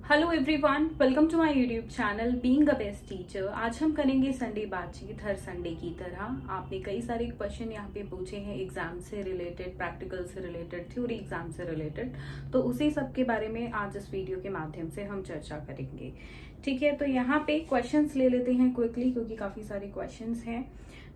Hello everyone, welcome to my YouTube channel being a best teacher. आज हम करेंगे Sunday बातचीत हर संडे की तरह। आपने कई सारे क्वेश्चन यहाँ पे पूछे हैं एग्जाम से रिलेटेड, प्रैक्टिकल से रिलेटेड, थ्योरी एग्जाम से रिलेटेड, तो उसी सब के बारे में आज इस वीडियो के माध्यम से हम चर्चा करेंगे। ठीक है, तो यहाँ पे क्वेश्चंस ले लेते हैं क्विकली क्योंकि काफी सारे क्वेश्चंस हैं।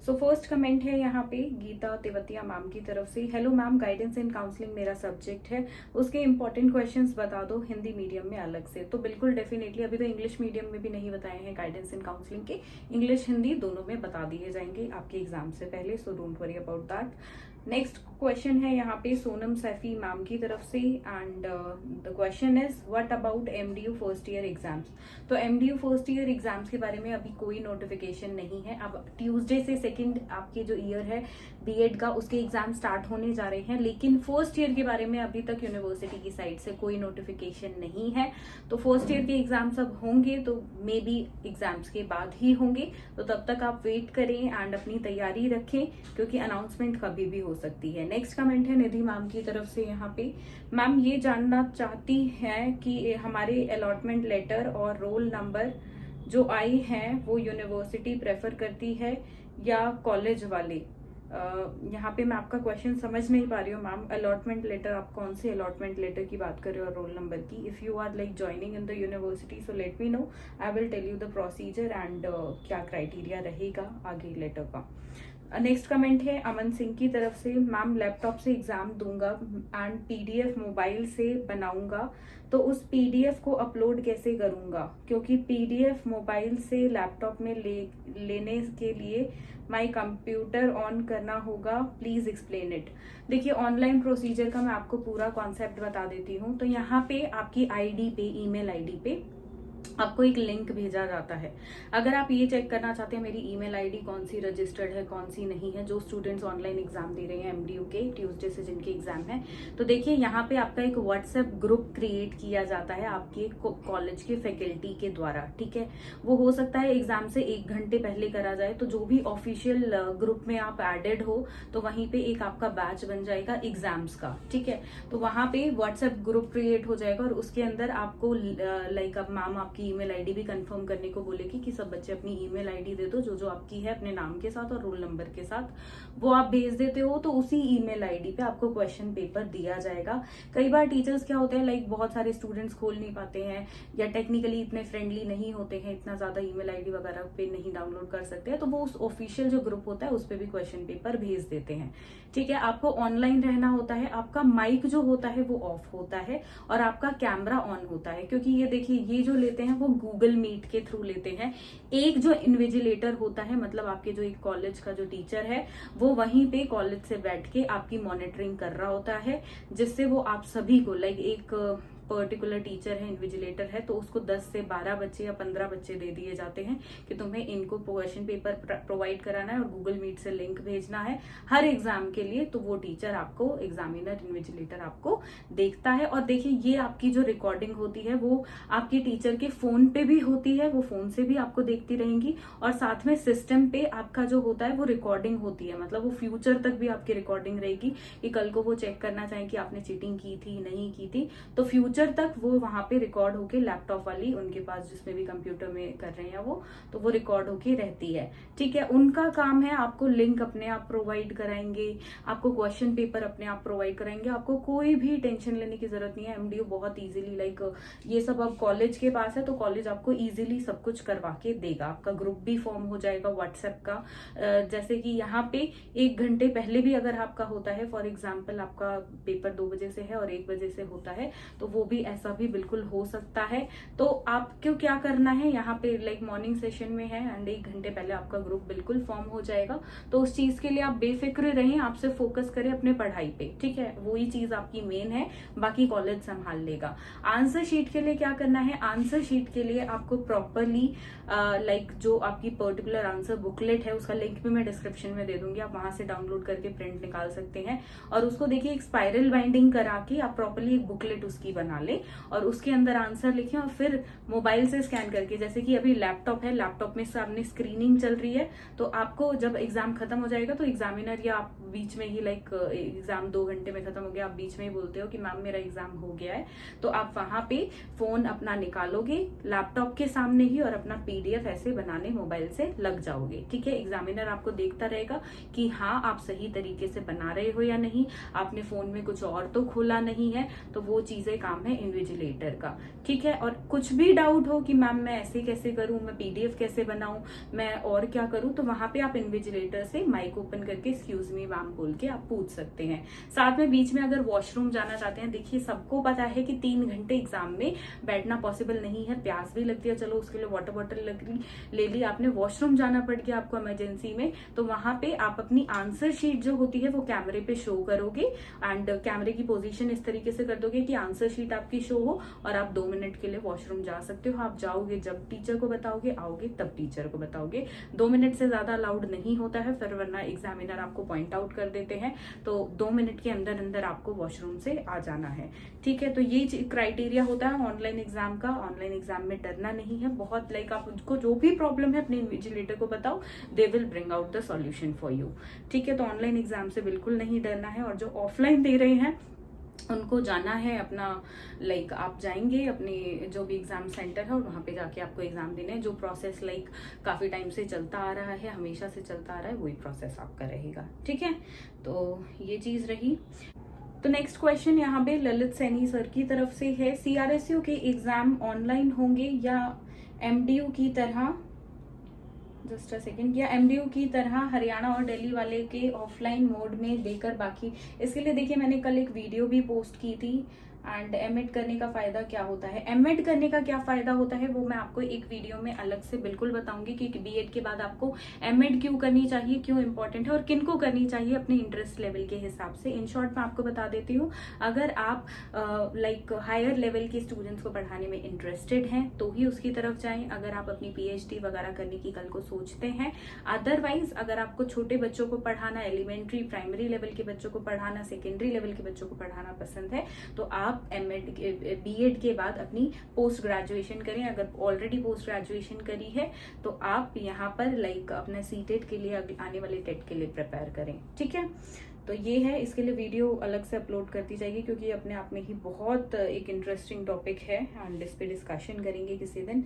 सो फर्स्ट कमेंट है यहाँ पे गीता तेवतिया मैम की तरफ से। Hello ma'am, guidance and counselling मेरा सब्जेक्ट है, उसके इंपॉर्टेंट क्वेश्चंस बता दो हिंदी मीडियम में अलग से। तो बिल्कुल डेफिनेटली, अभी तो इंग्लिश मीडियम में भी नहीं बताए हैं गाइडेंस एंड काउंसलिंग के, इंग्लिश हिंदी दोनों में बता दिए जाएंगे आपके एग्जाम से पहले, so don't worry about that. Next question है यहाँ पे सोनम सैफी मैम की तरफ से and the question is what about MDU first year exams. तो एमडीयू फर्स्ट ईयर एग्जाम्स के बारे में अभी कोई नोटिफिकेशन नहीं है। अब ट्यूसडे से सेकंड आपके जो ईयर है बीएड का, उसके एग्जाम स्टार्ट होने जा रहे हैं, लेकिन फर्स्ट ईयर के बारे में अभी तक यूनिवर्सिटी की साइड से कोई नोटिफिकेशन नहीं है। तो फर्स्ट ईयर के एग्जाम्स अब होंगे तो मे बी एग्जाम्स के बाद ही होंगे, तो तब तक आप वेट करें एंड अपनी तैयारी रखें क्योंकि अनाउंसमेंट कभी भी हो सकती है। नेक्स्ट कमेंट है निधि मैम की तरफ से यहाँ पे। मैम ये जानना चाहती है कि हमारे अलॉटमेंट लेटर और रोल नंबर जो आई है वो यूनिवर्सिटी प्रेफर करती है या कॉलेज वाले। यहाँ पे मैं आपका क्वेश्चन समझ नहीं पा रही हूँ मैम। अलॉटमेंट लेटर, आप कौन से अलॉटमेंट लेटर की बात कर रहे हो और रोल नंबर की? If you are like joining in the university so let me know, I will tell you the procedure and क्या क्राइटेरिया रहेगा आगे लेटर का। नेक्स्ट कमेंट है अमन सिंह की तरफ से। मैम लैपटॉप से एग्जाम दूंगा एंड पीडीएफ मोबाइल से बनाऊंगा, तो उस पीडीएफ को अपलोड कैसे करूंगा? क्योंकि पीडीएफ मोबाइल से लैपटॉप में लेने के लिए माई कंप्यूटर ऑन करना होगा, प्लीज एक्सप्लेन इट। देखिए, ऑनलाइन प्रोसीजर का मैं आपको पूरा कॉन्सेप्ट बता देती हूँ। तो यहाँ पे आपकी आईडी पे, ईमेल आईडी पे आपको एक लिंक भेजा जाता है। अगर आप ये चेक करना चाहते हैं मेरी ईमेल आईडी कौन सी रजिस्टर्ड है कौन सी नहीं है, जो स्टूडेंट्स ऑनलाइन एग्जाम दे रहे हैं एमडीयू के ट्यूसडे से जिनके एग्जाम है, तो देखिए यहाँ पे आपका एक व्हाट्सएप ग्रुप क्रिएट किया जाता है आपके कॉलेज के फैकल्टी के द्वारा। ठीक है, वो हो सकता है एग्जाम से 1 घंटे पहले करा जाए, तो जो भी ऑफिशियल ग्रुप में आप एडेड हो तो वहीं पे एक आपका बैच बन जाएगा एग्जाम्स का। ठीक है, तो वहां पे व्हाट्सएप ग्रुप क्रिएट हो जाएगा और उसके अंदर आपको लाइक अब मैम आपकी ईमेल आईडी भी कंफर्म करने को बोलेगी कि सब बच्चे अपनी ईमेल आईडी दे दो, जो जो आपकी है अपने नाम के साथ और रोल नंबर के साथ, वो आप भेज देते हो तो उसी ईमेल आईडी पे आपको क्वेश्चन पेपर दिया जाएगा। कई बार टीचर्स क्या होते हैं, लाइक बहुत सारे स्टूडेंट्स खोल नहीं पाते हैं या टेक्निकली इतने फ्रेंडली नहीं होते हैं, इतना ज्यादा ईमेल आईडी वगैरह पे नहीं डाउनलोड कर सकते हैं, तो वो उस ऑफिशियल जो ग्रुप होता है उस पर भी क्वेश्चन पेपर भेज देते हैं। ठीक है, आपको ऑनलाइन रहना होता है, आपका माइक जो होता है वो ऑफ होता है और आपका कैमरा ऑन होता है, क्योंकि ये देखिए ये जो लेते हैं वो गूगल मीट के थ्रू लेते हैं। एक जो इन्विजिलेटर होता है, मतलब आपके जो एक कॉलेज का जो टीचर है, वो वहीं पे कॉलेज से बैठ के आपकी मॉनिटरिंग कर रहा होता है, जिससे वो आप सभी को लाइक एक पर्टिकुलर टीचर है, इन्विजिलेटर है, तो उसको 10 से 12 बच्चे या 15 बच्चे दे दिए जाते हैं कि तुम्हें इनको क्वेश्चन पेपर प्रोवाइड कराना है और गूगल मीट से लिंक भेजना है हर एग्जाम के लिए। तो वो टीचर आपको, एग्जामिनर, इन्विजिलेटर आपको देखता है। और देखिए ये आपकी जो रिकॉर्डिंग होती है वो आपकी टीचर के फोन पे भी होती है, वो फोन से भी आपको देखती रहेंगी और साथ में सिस्टम पे आपका जो होता है वो रिकॉर्डिंग होती है, मतलब वो फ्यूचर तक भी आपकी रिकॉर्डिंग रहेगी कि कल को वो चेक करना चाहें कि आपने चीटिंग की थी नहीं की थी, तो फ्यूचर तक वो वहां पे रिकॉर्ड होके लैपटॉप वाली उनके पास जिसमें भी कंप्यूटर में कर रहे हैं वो, तो वो रिकॉर्ड होके रहती है। ठीक है, उनका काम है आपको लिंक अपने आप प्रोवाइड कराएंगे, आपको क्वेश्चन पेपर अपने आप प्रोवाइड कराएंगे, आपको कोई भी टेंशन लेने की जरूरत नहीं है। एमडीयू बहुत इजीली, लाइक ये सब अब कॉलेज के पास है तो कॉलेज आपको इजीली सब कुछ करवा के देगा। आपका ग्रुप भी फॉर्म हो जाएगा व्हाट्सएप का, जैसे कि यहाँ पे 1 घंटे पहले भी अगर आपका होता है, फॉर एग्जाम्पल आपका पेपर 2 बजे से है और 1 बजे से होता है, तो वो भी ऐसा भी बिल्कुल हो सकता है। तो आपको क्या करना है, यहाँ पे लाइक मॉर्निंग सेशन में है एंड 1 घंटे पहले आपका ग्रुप बिल्कुल फॉर्म हो जाएगा, तो उस चीज के लिए आप बेफिक्र रहें, आपसे फोकस करें अपने पढ़ाई पे। ठीक है, वही चीज आपकी मेन है, बाकी कॉलेज संभाल लेगा। आंसर शीट के लिए क्या करना है, आंसर शीट के लिए आपको प्रॉपरली लाइक जो आपकी पर्टिकुलर आंसर बुकलेट है उसका लिंक भी मैं डिस्क्रिप्शन में दे दूंगी, आप वहां से डाउनलोड करके प्रिंट निकाल सकते हैं और उसको देखिए एक स्पाइरल बाइंडिंग करा के आप प्रॉपरली एक बुकलेट उसकी बना बना ले और उसके अंदर आंसर लिखें और फिर मोबाइल से स्कैन करके, जैसे कि अभी लैपटॉप है, लैपटॉप में सामने स्क्रीनिंग चल रही है, तो आपको जब एग्जाम खत्म हो जाएगा तो एग्जामिनर या आप बीच में ही एग्जाम 2 घंटे में खत्म हो गया, आप बीच में ही बोलते हो कि मैम मेरा एग्जाम हो गया है, तो आप वहां पे फोन अपना निकालोगे लैपटॉप के सामने ही और अपना पीडीएफ ऐसे बनाने मोबाइल से लग जाओगे। ठीक है, एग्जामिनर आपको देखता रहेगा कि हाँ आप सही तरीके से बना रहे हो या नहीं, आपने फोन में कुछ और तो खोला नहीं है, तो वो चीजें काम है इन्विजिलेटर का। ठीक है, और कुछ भी डाउट हो कि मैम मैं ऐसे कैसे करूं, मैं पीडीएफ कैसे बनाऊं, मैं और क्या करूं, तो वहां पे आप इन्विजिलेटर से माइक ओपन करके एक्सक्यूज मी मैम बोल के आप पूछ सकते हैं। साथ में बीच में अगर वॉशरूम जाना चाहते हैं, देखिए सबको पता है कि 3 घंटे एग्जाम में बैठना पॉसिबल नहीं है, प्यास भी लगती है, चलो उसके लिए वाटर बॉटल ले ली, आपने वॉशरूम जाना पड़ गया आपको इमरजेंसी में, तो वहां पे आप अपनी आंसर शीट जो होती है वो कैमरे पे शो करोगे एंड कैमरे की पोजीशन इस तरीके से कर दोगे कि आंसर शीट आपकी शो हो और आप 2 मिनट के लिए वॉशरूम जा सकते हो। आप जाओगे जब टीचर को बताओगे, आओगे तब टीचर को बताओगे। 2 मिनट से ज्यादा अलाउड नहीं होता है, फिर वरना एग्जामिनर आपको पॉइंट आउट कर देते हैं, तो 2 मिनट के अंदर अंदर आपको वॉशरूम से आ जाना है। ठीक है, तो ये क्राइटेरिया होता है ऑनलाइन एग्जाम का। ऑनलाइन एग्जाम में डरना नहीं है, बहुत आप उनको जो भी प्रॉब्लम है अपने इन्विजिलेटर को बताओ, they will bring out the solution for you. ठीक है, तो ऑनलाइन एग्जाम से बिल्कुल नहीं डरना है। और जो ऑफलाइन दे रहे हैं उनको जाना है अपना आप जाएंगे अपने जो भी एग्जाम सेंटर है और वहां पे जाके आपको एग्जाम देना है। जो प्रोसेस काफी टाइम से चलता आ रहा है, हमेशा से चलता आ रहा है, वही प्रोसेस आपका रहेगा। ठीक है, तो ये चीज रही। तो नेक्स्ट क्वेश्चन यहाँ पे ललित सैनी सर की तरफ से है, सीआरएसयू के एग्जाम ऑनलाइन होंगे या एमडीयू की तरह, जस्ट अ सेकेंड, या एमडीयू की तरह हरियाणा और दिल्ली वाले के ऑफलाइन मोड में देकर बाकी। इसके लिए देखिए मैंने कल एक वीडियो भी पोस्ट की थी। एंड एमएड करने का फायदा क्या होता है, एमएड करने का क्या फायदा होता है वो मैं आपको एक वीडियो में अलग से बिल्कुल बताऊंगी कि बीएड के बाद आपको एमएड क्यों करनी चाहिए, क्यों इंपॉर्टेंट है और किनको करनी चाहिए अपने इंटरेस्ट लेवल के हिसाब से। इन शॉर्ट मैं आपको बता देती हूँ, अगर आप हायर लेवल के स्टूडेंट्स को पढ़ाने में इंटरेस्टेड हैं तो ही उसकी तरफ जाएं, अगर आप अपनी पीएचडी वगैरह करने की कल को सोचते हैं। अदरवाइज अगर आपको छोटे बच्चों को पढ़ाना, एलिमेंट्री प्राइमरी लेवल के बच्चों को पढ़ाना, सेकेंडरी लेवल के बच्चों को पढ़ाना पसंद है, तो आप एमएड बीएड के बाद अपनी पोस्ट ग्रेजुएशन करें। अगर ऑलरेडी पोस्ट ग्रेजुएशन करी है तो आप यहाँ पर अपने सीटेट के लिए, आने वाले टेट के लिए प्रिपेयर करें। ठीक है, तो ये है, इसके लिए वीडियो अलग से अपलोड कर दी जाएगी क्योंकि ये अपने आप में ही बहुत एक इंटरेस्टिंग टॉपिक है एंड इस पे डिस्कशन करेंगे किसी दिन।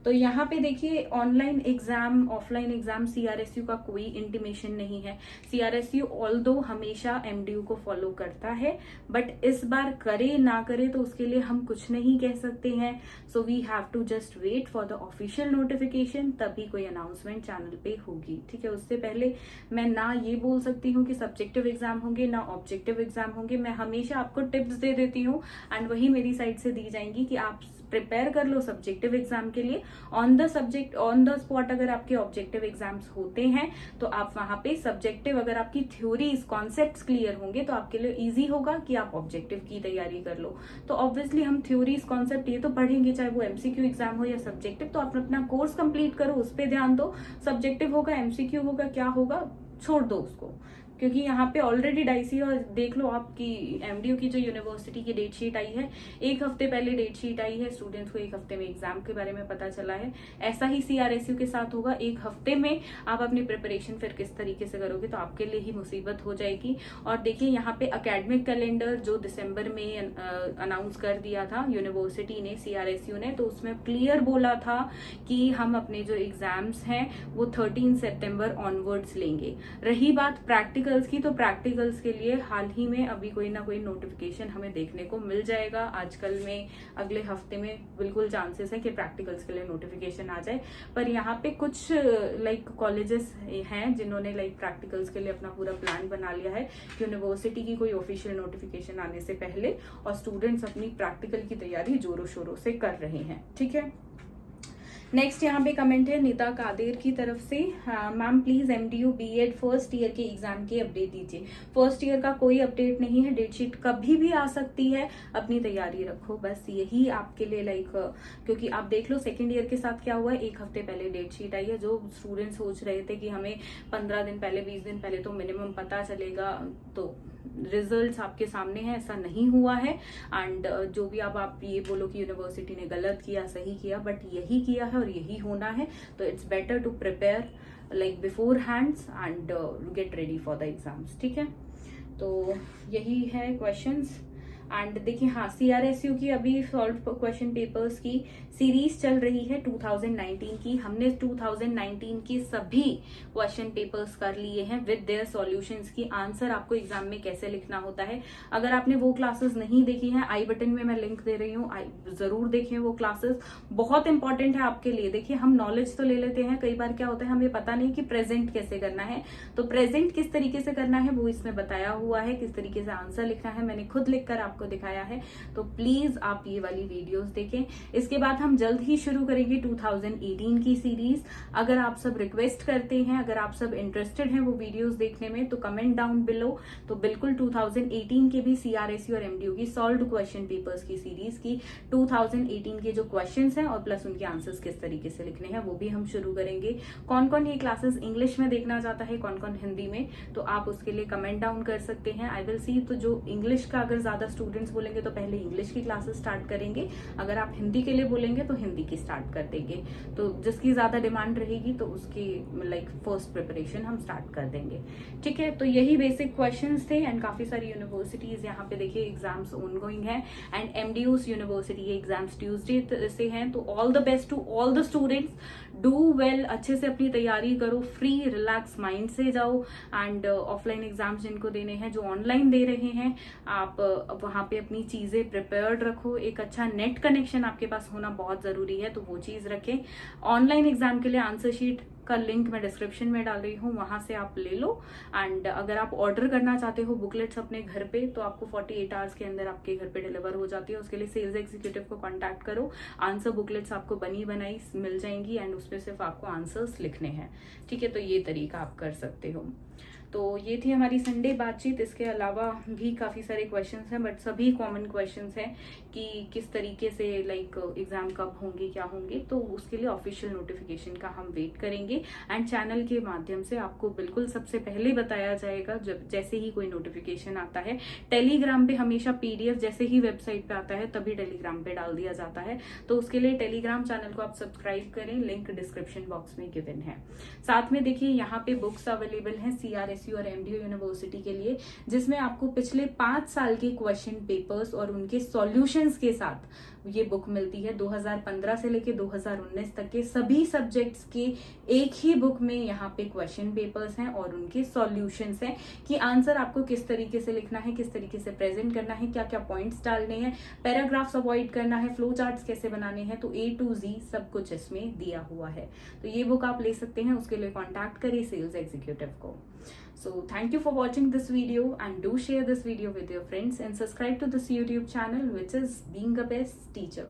तो यहाँ पे देखिए online exam, offline exam, CRSU का कोई इंटीमेशन नहीं है। सीआरएसयू ऑल्दो हमेशा एमडीयू को फॉलो करता है, बट इस बार करे ना करे तो उसके लिए हम कुछ नहीं कह सकते हैं। So we have to just wait for the official notification, तभी कोई अनाउंसमेंट चैनल पे होगी। ठीक है, उससे पहले मैं ना ये बोल सकती हूँ कि सब्जेक्टिव एग्जाम होंगे ना ऑब्जेक्टिव एग्जाम होंगे। मैं हमेशा आपको टिप्स दे देती हूँ एंड वही मेरी साइड से दी जाएंगी कि आप प्रिपेयर कर लो सब्जेक्टिव एग्जाम के लिए। ऑन द स्पॉट अगर आपके ऑब्जेक्टिव एग्जाम्स होते हैं तो आप वहां पे सब्जेक्टिव, अगर आपकी थ्योरीज कॉन्सेप्ट्स क्लियर होंगे तो आपके लिए इजी होगा कि आप ऑब्जेक्टिव की तैयारी कर लो। तो ऑब्वियसली हम थ्योरीज कॉन्सेप्ट ये तो पढ़ेंगे, चाहे वो एमसीक्यू एग्जाम हो या सब्जेक्टिव, तो आप अपना कोर्स कंप्लीट करो, उस पर ध्यान दो। सब्जेक्टिव होगा, एमसीक्यू होगा, क्या होगा, छोड़ दो उसको, क्योंकि यहाँ पे ऑलरेडी डाइसी। और देख लो आपकी एमडीयू की जो यूनिवर्सिटी की डेट शीट आई है, 1 हफ्ते पहले डेट शीट आई है, स्टूडेंट्स को 1 हफ्ते में एग्जाम के बारे में पता चला है। ऐसा ही सीआरएसयू के साथ होगा, 1 हफ्ते में आप अपनी प्रिपरेशन फिर किस तरीके से करोगे तो आपके लिए ही मुसीबत हो जाएगी। और देखिए यहाँ पे अकेडमिक कैलेंडर जो दिसंबर में अनाउंस कर दिया था यूनिवर्सिटी ने, सीआरएसयू ने, तो उसमें क्लियर बोला था कि हम अपने जो एग्जाम्स हैं वो 13 सितंबर ऑनवर्ड्स लेंगे। रही बात प्रैक्टिकल्स की, तो प्रैक्टिकल्स के लिए हाल ही में अभी कोई ना कोई नोटिफिकेशन हमें देखने को मिल जाएगा। आजकल में अगले हफ्ते में बिल्कुल चांसेस है कि प्रैक्टिकल्स के लिए नोटिफिकेशन आ जाए। पर यहाँ पे कुछ कॉलेजेस हैं जिन्होंने प्रैक्टिकल्स के लिए अपना पूरा प्लान बना लिया है यूनिवर्सिटी की कोई ऑफिशियल नोटिफिकेशन आने से पहले, और स्टूडेंट्स अपनी प्रैक्टिकल की तैयारी जोरों शोरों से कर रहे हैं। ठीक है, नेक्स्ट यहाँ पे कमेंट है निता कादेर की तरफ से, ma'am please MDU BEd first year के एग्जाम की अपडेट दीजिए। फर्स्ट ईयर का कोई अपडेट नहीं है, डेट शीट कभी भी आ सकती है, अपनी तैयारी रखो, बस यही आपके लिए क्योंकि आप देख लो सेकेंड ईयर के साथ क्या हुआ है, 1 हफ्ते पहले डेट शीट आई है। जो स्टूडेंट सोच रहे थे कि हमें 15 दिन पहले, 20 दिन पहले तो मिनिमम पता चलेगा, तो रिजल्ट्स आपके सामने हैं, ऐसा नहीं हुआ है। एंड जो भी आप ये बोलो कि यूनिवर्सिटी ने गलत किया सही किया, बट यही किया है और यही होना है। तो it's better to prepare like before hands and get ready for the exams, ठीक है। तो यही है क्वेश्चंस। एंड देखिए हाँ, CRSU की अभी सॉल्व क्वेश्चन पेपर्स की सीरीज चल रही है 2019 की। हमने 2019 की सभी क्वेश्चन पेपर्स कर लिए हैं विद देयर सॉल्यूशंस की आंसर आपको एग्जाम में कैसे लिखना होता है। अगर आपने वो क्लासेस नहीं देखी हैं, आई बटन में मैं लिंक दे रही हूँ, जरूर देखें वो क्लासेस, बहुत इंपॉर्टेंट है आपके लिए। देखिए हम नॉलेज तो ले लेते हैं, कई बार क्या होता है हमें पता नहीं कि प्रेजेंट कैसे करना है, तो प्रेजेंट किस तरीके से करना है वो इसमें बताया हुआ है, किस तरीके से आंसर लिखना है मैंने खुद लिखकर आपको दिखाया है। तो प्लीज आप ये वाली वीडियोस देखें। इसके बाद हम जल्द ही शुरू करेंगे 2018 की सीरीज। अगर आप सब रिक्वेस्ट करते हैं, अगर आप सब इंटरेस्टेड हैं वो वीडियोस देखने में, तो कमेंट डाउन बिलो। तो बिल्कुल 2018 के भी CRSU और MDU की सॉल्व्ड क्वेश्चन पेपर्स की सीरीज की 2018 के जो क्वेश्चंस हैं और प्लस उनके आंसर्स किस तरीके से लिखने हैं वो भी हम शुरू करेंगे। कौन कौन ये क्लासेस इंग्लिश में देखना चाहता है, कौन कौन हिंदी में, तो आप उसके लिए कमेंट डाउन कर सकते हैं। I will see. तो जो इंग्लिश का अगर ज्यादा स्टूडेंट्स बोलेंगे तो पहले इंग्लिश की क्लासेस स्टार्ट करेंगे, अगर आप हिंदी के लिए बोलेंगे तो हिंदी की स्टार्ट कर देंगे। तो जिसकी ज्यादा डिमांड रहेगी तो उसकी लाइक फर्स्ट प्रिपरेशन हम स्टार्ट कर देंगे, ठीक है। तो यही बेसिक क्वेश्चंस थे। एंड काफी सारी यूनिवर्सिटीज यहाँ पे देखिए एग्जाम्स ऑनगोइंग है। एंड MDU's यूनिवर्सिटी के एग्जाम्स ट्यूसडे से हैं। तो all the best to all the students, do well, अच्छे से अपनी तैयारी करो, फ्री रिलैक्स माइंड से जाओ। एंड ऑफलाइन एग्जाम्स जिनको देने हैं, जो ऑनलाइन दे रहे हैं, आप वहां पे अपनी चीजें प्रिपेयर्ड रखो। एक अच्छा नेट कनेक्शन आपके पास होना बहुत जरूरी है, तो वो चीज रखें। ऑनलाइन एग्जाम के लिए आंसर शीट का लिंक मैं डिस्क्रिप्शन में डाल रही हूँ, वहां से आप ले लो। एंड अगर आप ऑर्डर करना चाहते हो बुकलेट्स अपने घर पे, तो आपको 48 आवर्स के अंदर आपके घर पे डिलीवर हो जाती है। उसके लिए सेल्स एग्जीक्यूटिव को कांटेक्ट करो, आंसर बुकलेट्स आपको बनी बनाई मिल जाएंगी एंड उसमें सिर्फ आपको आंसर्स लिखने हैं, ठीक है। तो ये तरीका आप कर सकते हो। तो ये थी हमारी संडे बातचीत। इसके अलावा भी काफ़ी सारे क्वेश्चंस हैं, बट सभी कॉमन क्वेश्चंस हैं कि किस तरीके से लाइक एग्जाम कब होंगे, क्या होंगे, तो उसके लिए ऑफिशियल नोटिफिकेशन का हम वेट करेंगे। एंड चैनल के माध्यम से आपको बिल्कुल सबसे पहले बताया जाएगा जब जैसे ही कोई नोटिफिकेशन आता है। टेलीग्राम पे हमेशा PDF जैसे ही वेबसाइट पे आता है तभी टेलीग्राम पे डाल दिया जाता है। तो उसके लिए टेलीग्राम चैनल को आप सब्सक्राइब करें, लिंक डिस्क्रिप्शन बॉक्स में गिवन है। साथ में देखिए यहाँ पे बुक्स अवेलेबल हैं CRSU और MDU यूनिवर्सिटी के लिए, जिसमें आपको पिछले 5 साल के क्वेश्चन पेपर्स और उनके सॉल्यूशंस के साथ ये बुक मिलती है। 2015 से लेके 2019 तक के सभी सब्जेक्ट्स के एक ही बुक में यहाँ पे क्वेश्चन पेपर्स हैं और उनके सॉल्यूशंस हैं कि आंसर आपको किस तरीके से लिखना है, किस तरीके से प्रेजेंट करना है, क्या क्या पॉइंट्स डालने हैं, पैराग्राफ्स अवॉइड करना है, फ्लो चार्ट्स कैसे बनाने हैं, तो A to Z सब कुछ इसमें दिया हुआ है। तो ये बुक आप ले सकते हैं, उसके लिए कॉन्टैक्ट करिए सेल्स एग्जीक्यूटिव को। So thank you for watching this video and do share this video with your friends and subscribe to this YouTube channel which is Being a Best Teacher.